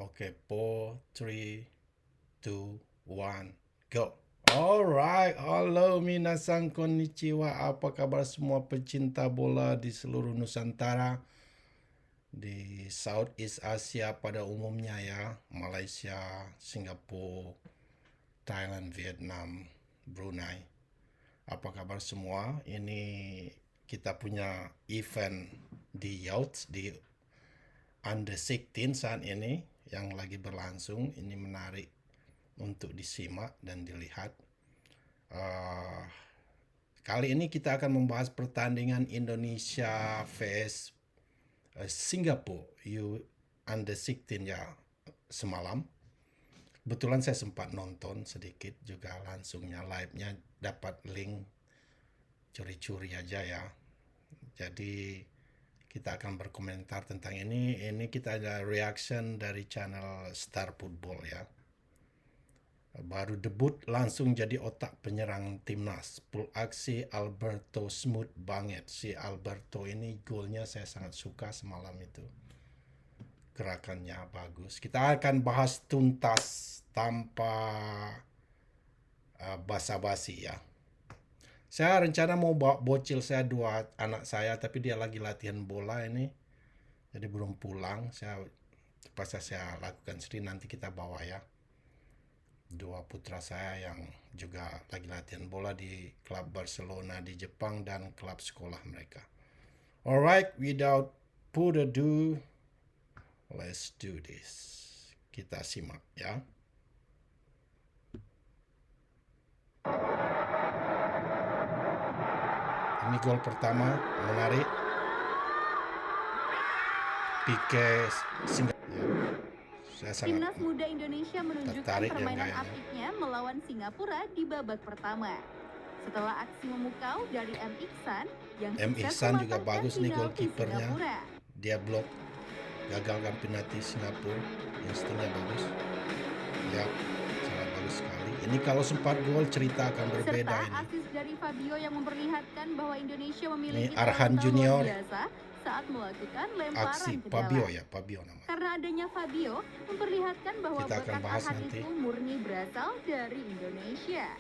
Oke, 4, 3, 2, 1, go. Alright, halo minasan konnichiwa. Apa kabar semua pecinta bola di seluruh Nusantara, di Southeast Asia pada umumnya ya, Malaysia, Singapura, Thailand, Vietnam, Brunei. Apa kabar semua? Ini kita punya event di Yachts di Under 16 saat ini yang lagi berlangsung. Ini menarik untuk disimak dan dilihat. Kali ini kita akan membahas pertandingan Indonesia vs Singapura Under 16 ya semalam. Kebetulan saya sempat nonton sedikit juga langsungnya, live-nya dapat link, curi-curi aja ya. Jadi kita akan berkomentar tentang ini. Ini kita ada reaction dari channel Star Football ya. Baru debut langsung jadi otak penyerang timnas. Full aksi Alberto smooth banget. Si Alberto ini golnya saya sangat suka semalam itu. Gerakannya bagus. Kita akan bahas tuntas tanpa basa-basi ya. Saya rencana mau bawa bocil saya, 2 anak saya, tapi dia lagi latihan bola ini. Jadi belum pulang. Terpaksa saya lakukan sendiri, nanti kita bawa ya. 2 putra saya yang juga lagi latihan bola di klub Barcelona di Jepang dan klub sekolah mereka. Alright, without further ado, let's do this. Kita simak ya. Ini gol pertama, menarik. Pique Singapura. Saya sangat Timnas muda Indonesia menunjukkan permainan apiknya melawan Singapura di babak pertama. Setelah aksi memukau dari M. Iksan yang Iksan juga bagus nih goalkeepernya. Dia blok, gagalkan penalti Singapura. Instingnya bagus. Ya, sangat bagus sekali. Ini kalau sempat gol cerita akan berbeda serta ini. Asis dari Fabio yang memperlihatkan bahwa Indonesia memiliki ini Arhan Junior biasa saat melakukan lemparan aksi ke Fabio dalam. Ya, Fabio namanya. Karena adanya Fabio memperlihatkan bahwa kita akan bahas Arhan nanti. itu murni berasal dari Indonesia.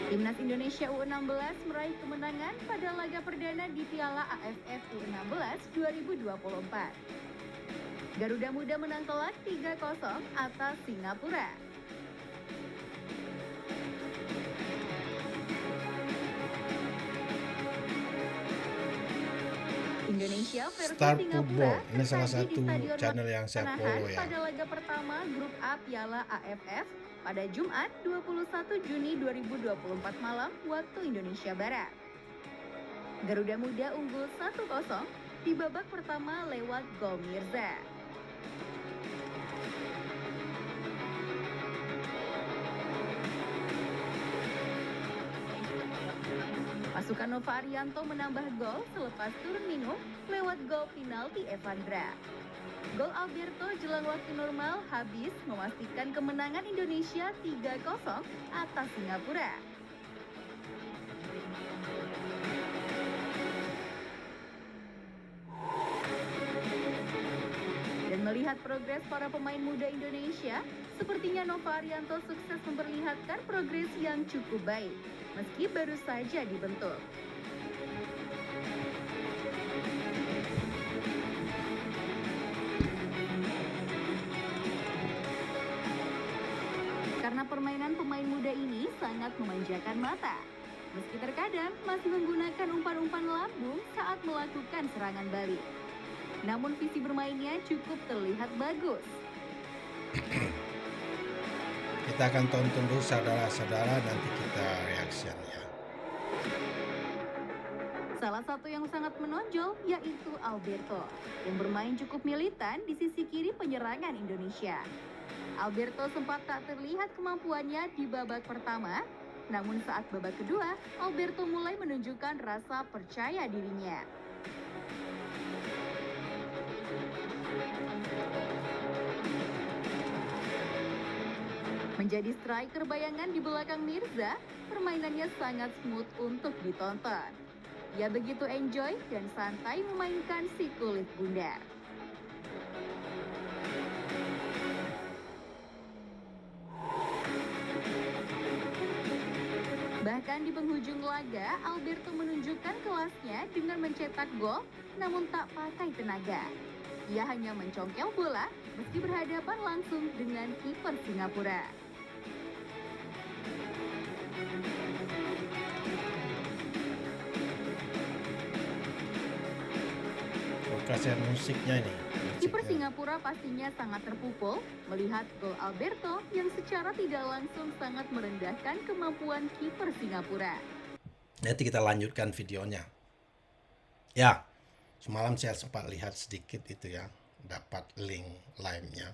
Timnas Indonesia U16 meraih kemenangan pada laga perdana di Piala AFF U16 2024. Garuda Muda menang telak 3-0 atas Singapura. Indonesia versus Star Singapura Football, ini salah tersaji satu di Stadion channel yang saya follow ya. pada laga pertama Grup A Piala AFF pada Jumat 21 Juni 2024 malam waktu Indonesia Barat. Garuda Muda unggul 1-0 di babak pertama lewat gol Mirza. Pasukan Nova Arianto menambah gol selepas turun minum lewat gol penalti Evandra. Gol Alberto jelang waktu normal habis memastikan kemenangan Indonesia 3-0 atas Singapura. Dan melihat progres para pemain muda Indonesia, sepertinya Nova Arianto sukses memperlihatkan progres yang cukup baik, meski baru saja dibentuk. Karena permainan pemain muda ini sangat memanjakan mata, meski terkadang masih menggunakan umpan-umpan lambung saat melakukan serangan balik. Namun visi bermainnya cukup terlihat bagus. Kita akan tonton dulu saudara-saudara, nanti kita reaction ya. Salah satu yang sangat menonjol yaitu Alberto, yang bermain cukup militan di sisi kiri penyerangan Indonesia. Alberto sempat tak terlihat kemampuannya di babak pertama, namun saat babak kedua, Alberto mulai menunjukkan rasa percaya dirinya. Menjadi striker bayangan di belakang Mirza, permainannya sangat smooth untuk ditonton. Ia begitu enjoy dan santai memainkan si kulit bundar. Bahkan di penghujung laga, Alberto menunjukkan kelasnya dengan mencetak gol namun tak pakai tenaga. Ia hanya mencongkel bola meski berhadapan langsung dengan kiper Singapura. Kasih musiknya ini. Kiper Musiknya. Singapura pastinya sangat terpukul melihat gol Alberto yang secara tidak langsung sangat merendahkan kemampuan kiper Singapura. Nanti kita lanjutkan videonya. Ya, semalam saya sempat lihat sedikit itu ya, dapat link live-nya.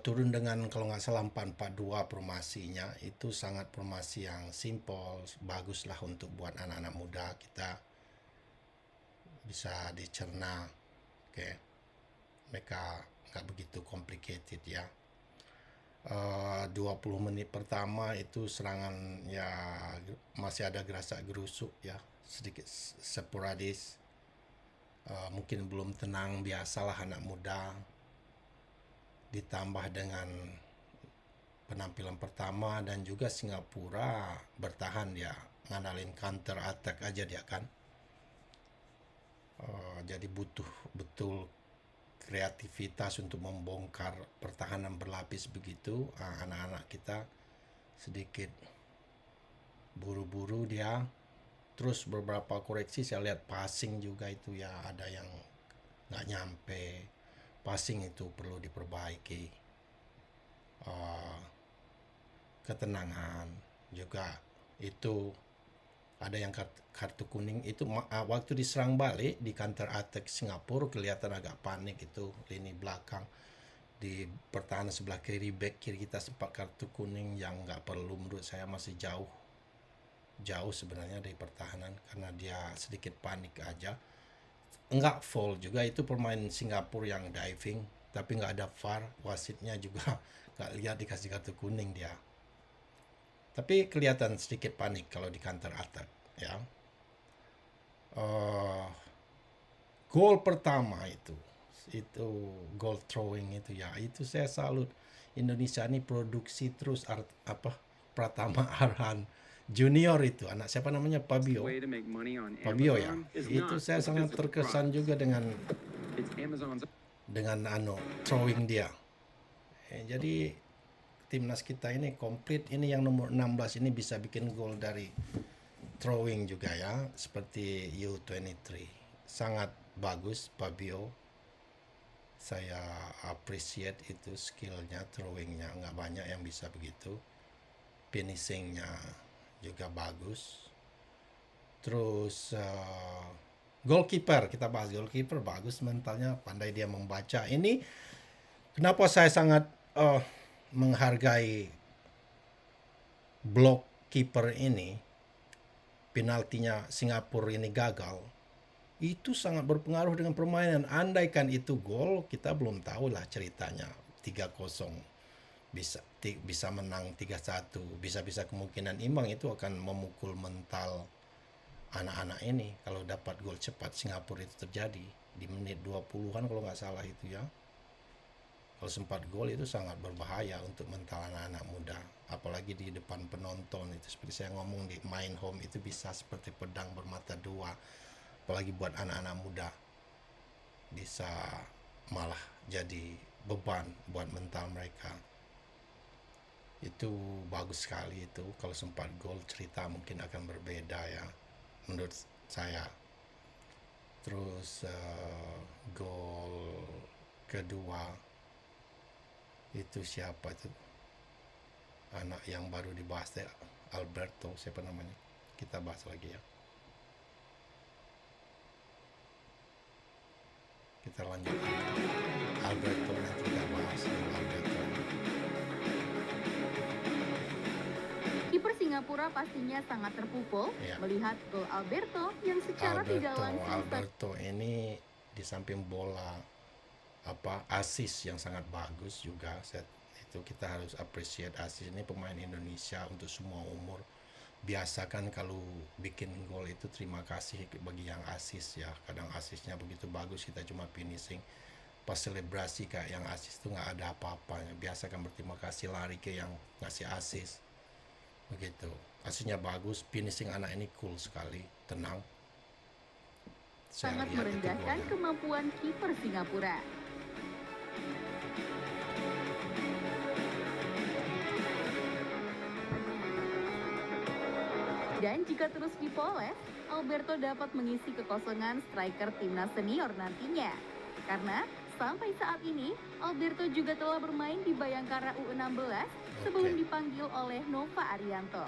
Turun dengan kalau nggak salah 4-4-2 formasinya, itu sangat formasi yang simple, bagus lah untuk buat anak-anak muda kita bisa dicerna. Oke, mereka nggak begitu complicated ya. 20 menit pertama itu serangan ya masih ada gerasak gerusuk ya, sedikit sporadis. Mungkin belum tenang, biasalah anak muda, ditambah dengan penampilan pertama dan juga Singapura bertahan dia ngandalin counter attack aja dia kan. Jadi butuh betul kreativitas untuk membongkar pertahanan berlapis begitu. Anak-anak kita sedikit buru-buru dia. Terus beberapa koreksi saya lihat passing juga itu ya ada yang nggak nyampe. Passing itu perlu diperbaiki. Ketenangan juga itu ada yang kartu kuning itu waktu diserang balik di counter attack Singapura kelihatan agak panik itu lini belakang di pertahanan sebelah kiri, back kiri kita sempat kartu kuning yang nggak perlu menurut saya, masih jauh sebenarnya dari pertahanan karena dia sedikit panik aja. Nggak foul juga, itu pemain Singapura yang diving tapi nggak ada VAR, wasitnya juga nggak lihat dikasih kartu kuning dia. Tapi kelihatan sedikit panik kalau di counter attack ya. Gol pertama itu goal throwing itu ya, itu saya salut. Indonesia ini produksi terus Pratama Arhan Junior itu anak siapa namanya Fabio ya, itu saya sangat terkesan juga dengan throwing dia. Jadi timnas kita ini komplit, ini yang nomor 16 ini bisa bikin gol dari throwing juga ya, seperti U23. Sangat bagus Fabio, saya appreciate itu skillnya, throwingnya nggak banyak yang bisa begitu, finishingnya juga bagus. Terus goalkeeper, kita bahas goalkeeper, bagus mentalnya, pandai dia membaca. Ini kenapa saya sangat menghargai block keeper ini. Penaltinya Singapura ini gagal, itu sangat berpengaruh dengan permainan. Andaikan itu gol, kita belum tahu lah ceritanya 3-0, bisa menang 3-1, bisa kemungkinan imbang. Itu akan memukul mental anak-anak ini kalau dapat gol cepat. Singapura itu terjadi di menit 20-an kalau nggak salah itu ya. Kalau sempat gol itu sangat berbahaya untuk mental anak-anak muda, apalagi di depan penonton. Itu seperti saya ngomong, di main home itu bisa seperti pedang bermata dua, apalagi buat anak-anak muda, bisa malah jadi beban buat mental mereka. Itu bagus sekali itu, kalau sempat gol cerita mungkin akan berbeda ya menurut saya. Terus gol kedua itu siapa itu, anak yang baru dibahas ya, Alberto, siapa namanya, kita bahas lagi ya. Kita lanjut Alberto, nanti kita bahas Alberto. Kiper Singapura pastinya sangat terpukul melihat gol Alberto yang secara tidak langsung. Alberto ini di samping bola assist yang sangat bagus juga, itu kita harus appreciate Aziz ini pemain Indonesia untuk semua umur. Biasakan kalau bikin gol itu terima kasih bagi yang assist ya. Kadang assistnya begitu bagus, kita cuma finishing. Pas selebrasi kayak yang assist itu nggak ada apa-apanya. Biasakan berterima kasih, lari ke yang ngasih assist begitu. Aslinya bagus, finishing anak ini cool sekali, tenang. Saya Sangat lihat itu merendahkan golnya. kemampuan kiper Singapura. Dan jika terus dipoles, Alberto dapat mengisi kekosongan striker timnas senior nantinya. Karena sampai saat ini, Alberto juga telah bermain di Bayangkara U16 sebelum Oke. dipanggil oleh Nova Arianto.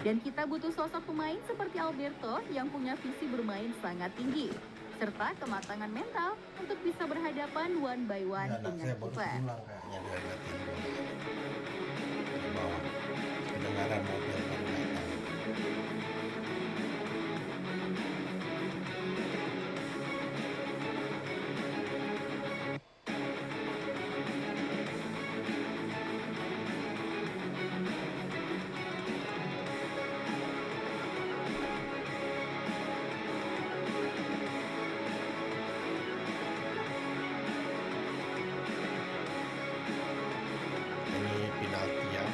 Dan kita butuh sosok pemain seperti Alberto yang punya visi bermain sangat tinggi, serta kematangan mental untuk bisa berhadapan one by one Ini anak dengan saya baru kiper. pulang kayaknya dia liatin gol. Di bawah. Kedengaran mobil baru datang. Ini penalti ya,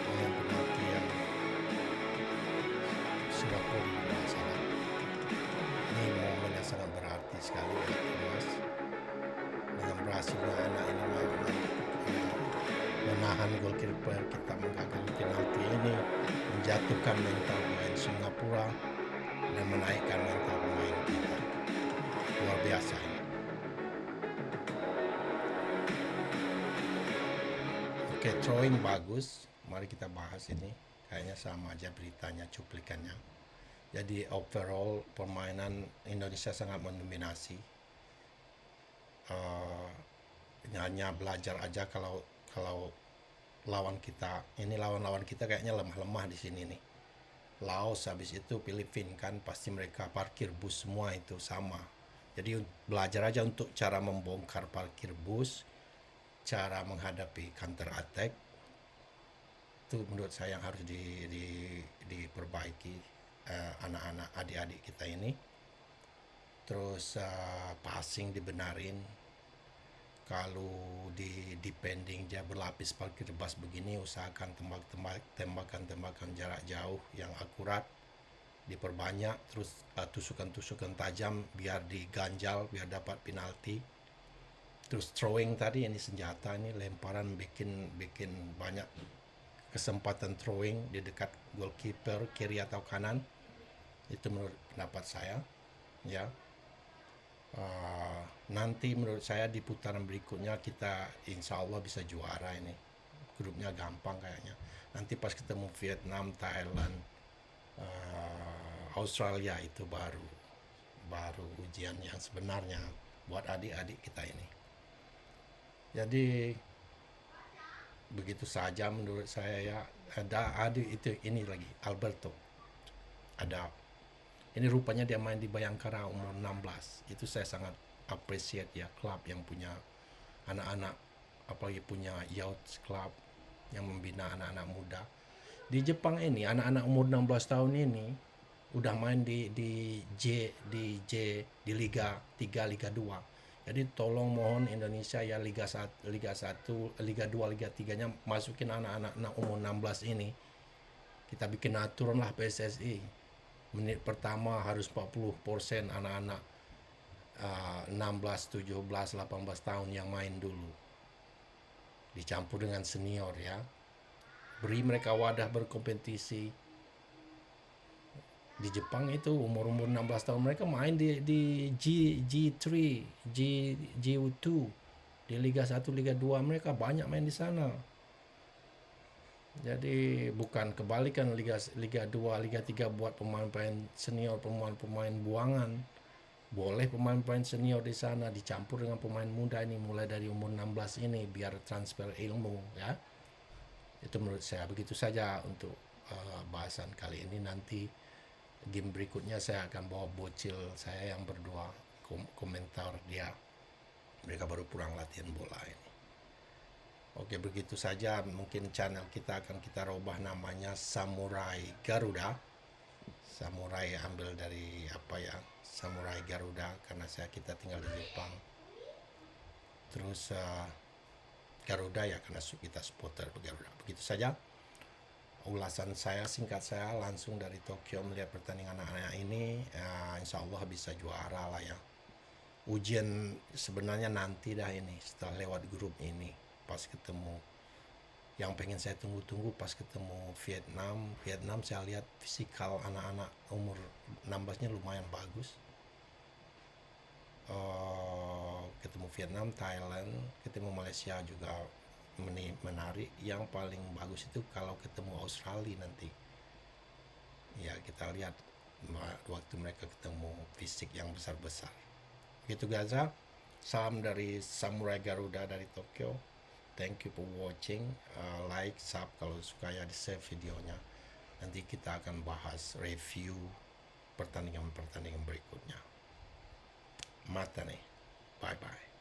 dengan penalti yang Singapura kalau nggak salah. Ini momen yang sangat berarti sekali buat timnas. Dengan berhasilnya anak ini menahan goalkeeper kita menggagalkan penalti ini, menjatuhkan mental pemain Singapura dan menaikkan mental pemain kita. Luar biasa ini. Oke, throwing bagus. Mari kita bahas ini. Kayaknya sama aja beritanya, cuplikannya. Jadi overall permainan Indonesia sangat mendominasi. Hanya belajar aja kalau lawan kita kayaknya lemah-lemah di sini nih. Laos habis itu Filipina kan pasti mereka parkir bus semua itu sama. Jadi belajar aja untuk cara membongkar parkir bus, cara menghadapi counter attack. Itu menurut saya yang harus diperbaiki anak-anak adik-adik kita ini. Terus passing dibenarin. Kalau di depending dia berlapis parkir bus begini, usahakan tembakan jarak jauh yang akurat diperbanyak, terus tusukan-tusukan tajam biar diganjal biar dapat penalti. Terus throwing tadi ini senjata ini lemparan bikin banyak kesempatan throwing di dekat goalkeeper kiri atau kanan. Itu menurut pendapat saya ya. Nanti menurut saya di putaran berikutnya kita insya Allah bisa juara ini. Grupnya gampang kayaknya. Nanti pas ketemu Vietnam, Thailand, Australia itu baru ujian yang sebenarnya buat adik-adik kita ini. Jadi begitu saja menurut saya ya. Ada itu ini lagi Alberto. Ini rupanya dia main di Bayangkara umur 16. Itu saya sangat appreciate ya, klub yang punya anak-anak, apalagi punya youth club yang membina anak-anak muda. Di Jepang ini anak-anak umur 16 tahun ini udah main di Liga 3, Liga 2. Jadi tolong mohon Indonesia ya Liga 1, Liga 2, Liga 3-nya masukin anak-anak umur 16 ini. Kita bikin aturan lah PSSI. Menit pertama harus 40% anak-anak 16, 17, 18 tahun yang main dulu. Dicampur dengan senior ya. Beri mereka wadah berkompetisi. Di Jepang itu umur-umur 16 tahun mereka main di G3, G2, di Liga 1, Liga 2 mereka banyak main di sana. Jadi bukan kebalikan Liga 2, Liga 3 buat pemain-pemain senior, pemain-pemain buangan. Boleh pemain-pemain senior di sana dicampur dengan pemain muda ini mulai dari umur 16 ini biar transfer ilmu ya. Itu menurut saya. Begitu saja untuk bahasan kali ini. Nanti game berikutnya saya akan bawa bocil saya yang berdua komentar dia. Mereka baru pulang latihan bola ini. Oke, begitu saja. Mungkin channel kita akan kita rubah namanya Samurai Garuda. Samurai ambil dari apa ya? Samurai Garuda karena kita tinggal di Jepang. Terus Garuda ya karena kita supporter Garuda. Begitu saja ulasan saya, singkat saya langsung dari Tokyo melihat pertandingan anak-anak ini. Insya Allah bisa juara lah ya. Ujian sebenarnya nanti dah ini setelah lewat grup ini, pas ketemu yang pengen saya tunggu-tunggu pas ketemu Vietnam saya lihat fisikal anak-anak umur 16-nya lumayan bagus. Ketemu Vietnam, Thailand, ketemu Malaysia juga menarik. Yang paling bagus itu kalau ketemu Australia nanti ya, kita lihat waktu mereka ketemu fisik yang besar-besar. Gitu Gaza. Salam dari Samurai Garuda dari Tokyo. Thank you for watching. Like, sub kalau suka ya, di share videonya. Nanti kita akan bahas review pertandingan berikutnya. Mata nih. Bye bye.